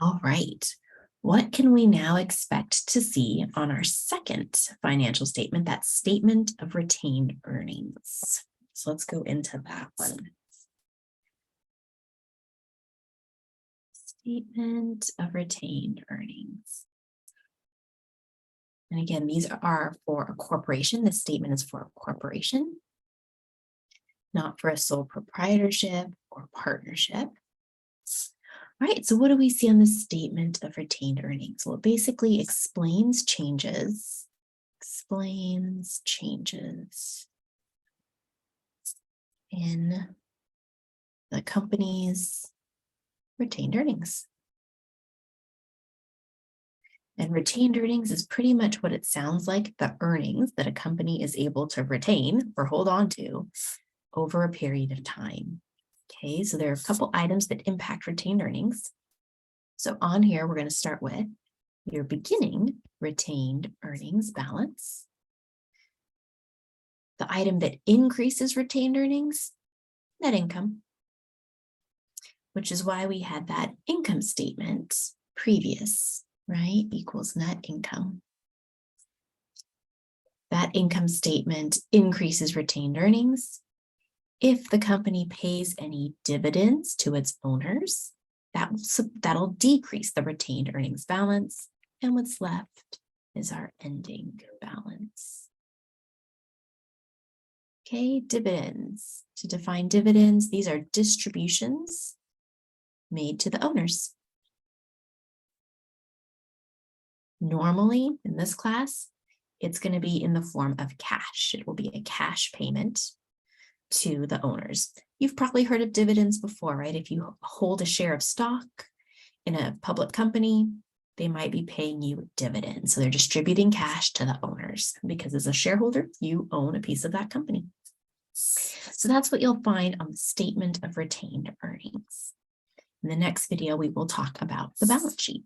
All right. What can we now expect to see on our second financial statement, that statement of retained earnings? So let's go into that one. Statement of retained earnings. And again, these are for a corporation. This statement is for a corporation, not for a sole proprietorship or partnership. All right, so what do we see on the statement of retained earnings? Well, it basically explains changes in the company's retained earnings. And retained earnings is pretty much what it sounds like, the earnings that a company is able to retain or hold on to over a period of time. Okay, so there are a couple items that impact retained earnings. So on here, we're going to start with your beginning retained earnings balance. The item that increases retained earnings, net income, which is why we had that income statement previous, right? Equals net income. That income statement increases retained earnings. If the company pays any dividends to its owners, that'll decrease the retained earnings balance. And what's left is our ending balance. Okay, dividends. To define dividends, these are distributions made to the owners. Normally, in this class, it's going to be in the form of cash. It will be a cash payment to the owners. You've probably heard of dividends before, right? If you hold a share of stock in a public company, they might be paying you dividends. So they're distributing cash to the owners because as a shareholder, you own a piece of that company. So that's what you'll find on the statement of retained earnings. In the next video, we will talk about the balance sheet.